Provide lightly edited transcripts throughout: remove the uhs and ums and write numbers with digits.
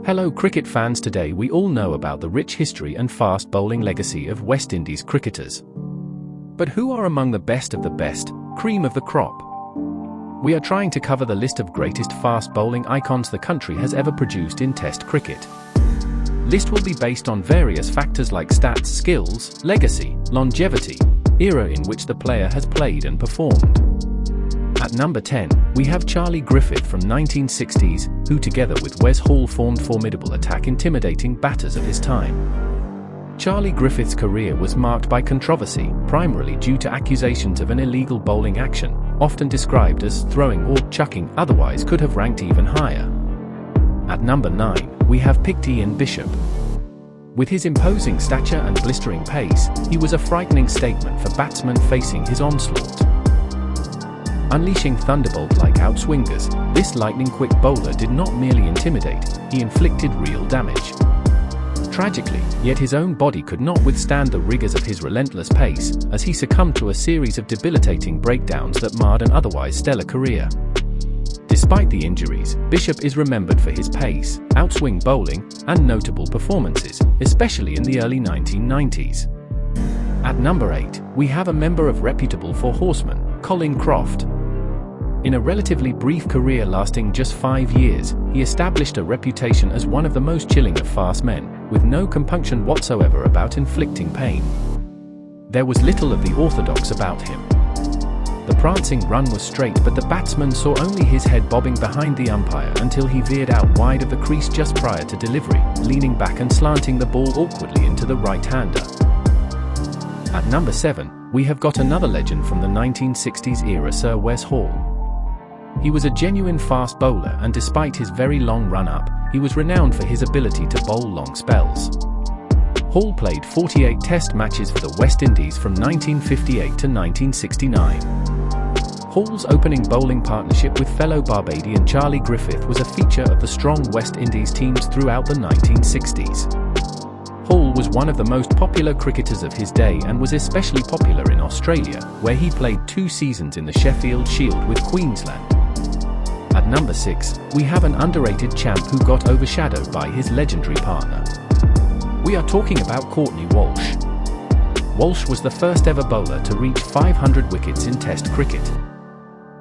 Hello cricket fans, today we all know about the rich history and fast bowling legacy of West Indies cricketers. But who are among the best of the best, cream of the crop? We are trying to cover the list of greatest fast bowling icons the country has ever produced in Test cricket. List will be based on various factors like stats, skills, legacy, longevity, era in which the player has played and performed. At number 10, we have Charlie Griffith from 1960s, who together with Wes Hall formed formidable attack intimidating batters of his time. Charlie Griffith's career was marked by controversy, primarily due to accusations of an illegal bowling action, often described as throwing or chucking, otherwise could have ranked even higher. At number 9, we have picked Ian Bishop. With his imposing stature and blistering pace, he was a frightening statement for batsmen facing his onslaught. Unleashing thunderbolt-like outswingers, this lightning-quick bowler did not merely intimidate, he inflicted real damage. Tragically, yet his own body could not withstand the rigors of his relentless pace, as he succumbed to a series of debilitating breakdowns that marred an otherwise stellar career. Despite the injuries, Bishop is remembered for his pace, outswing bowling, and notable performances, especially in the early 1990s. At number 8, we have a member of reputable Four Horsemen, Colin Croft. In a relatively brief career lasting just 5 years, he established a reputation as one of the most chilling of fast men, with no compunction whatsoever about inflicting pain. There was little of the orthodox about him. The prancing run was straight, but the batsman saw only his head bobbing behind the umpire until he veered out wide of the crease just prior to delivery, leaning back and slanting the ball awkwardly into the right-hander. At number 7, we have got another legend from the 1960s era, Sir Wes Hall. He was a genuine fast bowler, and despite his very long run-up, he was renowned for his ability to bowl long spells. Hall played 48 Test matches for the West Indies from 1958 to 1969. Hall's opening bowling partnership with fellow Barbadian Charlie Griffith was a feature of the strong West Indies teams throughout the 1960s. Hall was one of the most popular cricketers of his day and was especially popular in Australia, where he played 2 seasons in the Sheffield Shield with Queensland. At number 6, we have an underrated champ who got overshadowed by his legendary partner. We are talking about Courtney Walsh. Walsh was the first ever bowler to reach 500 wickets in Test cricket.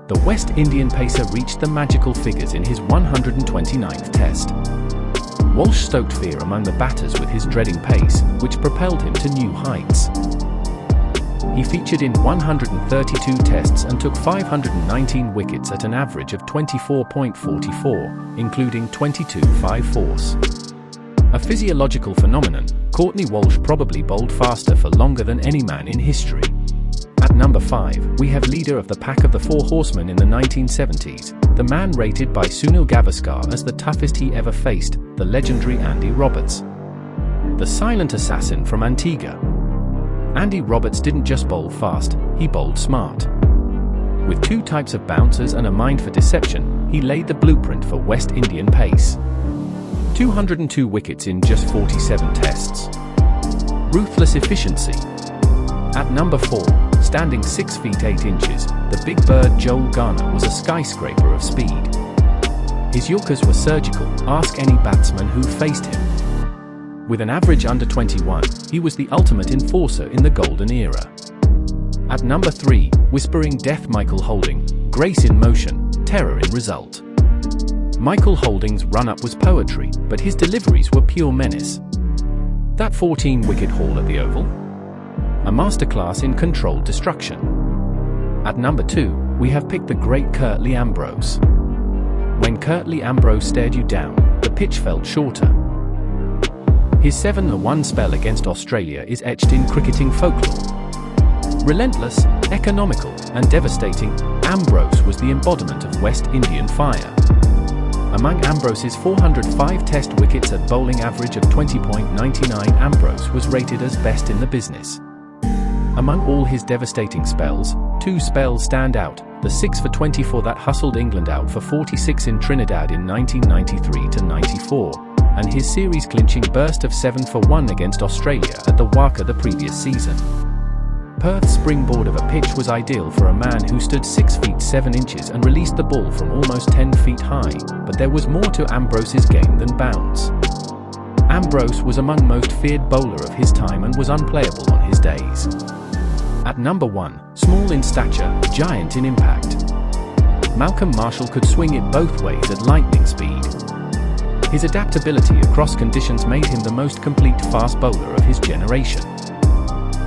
The West Indian pacer reached the magical figures in his 129th Test. Walsh stoked fear among the batters with his dreading pace, which propelled him to new heights. He featured in 132 tests and took 519 wickets at an average of 24.44, including 22 5/4s. A physiological phenomenon, Courtney Walsh probably bowled faster for longer than any man in history. At number 5, we have leader of the pack of the Four Horsemen in the 1970s, the man rated by Sunil Gavaskar as the toughest he ever faced, the legendary Andy Roberts. The silent assassin from Antigua. Andy Roberts didn't just bowl fast, he bowled smart. With 2 types of bouncers and a mind for deception, he laid the blueprint for West Indian pace. 202 wickets in just 47 tests. Ruthless efficiency. At number 4, standing 6 feet 8 inches, the big bird Joel Garner was a skyscraper of speed. His Yorkers were surgical, ask any batsman who faced him. With an average under 21, he was the ultimate enforcer in the golden era. At number 3, whispering death Michael Holding, grace in motion, terror in result. Michael Holding's run-up was poetry, but his deliveries were pure menace. That 14-wicket haul at the Oval? A masterclass in controlled destruction. At number 2, we have picked the great Curtly Ambrose. When Curtly Ambrose stared you down, the pitch felt shorter. His 7-1 spell against Australia is etched in cricketing folklore. Relentless, economical, and devastating, Ambrose was the embodiment of West Indian fire. Among Ambrose's 405 Test wickets at bowling average of 20.99, Ambrose was rated as best in the business. Among all his devastating spells, 2 spells stand out: the 6 for 24 that hustled England out for 46 in Trinidad in 1993-94, and his series-clinching burst of 7 for 1 against Australia at the WACA the previous season. Perth's springboard of a pitch was ideal for a man who stood 6 feet 7 inches and released the ball from almost 10 feet high, but there was more to Ambrose's game than bounds. Ambrose was among most feared bowler of his time and was unplayable on his days. At number 1, small in stature, giant in impact. Malcolm Marshall could swing it both ways at lightning speed. His adaptability across conditions made him the most complete fast bowler of his generation.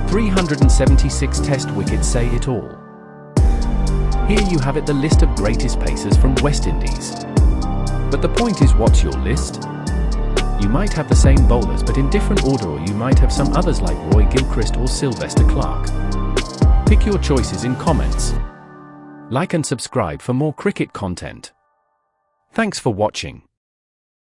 376 test wickets say it all. Here you have it, the list of greatest pacers from West Indies. But the point is, what's your list? You might have the same bowlers but in different order, or you might have some others like Roy Gilchrist or Sylvester Clarke. Pick your choices in comments. Like and subscribe for more cricket content. Thanks for watching.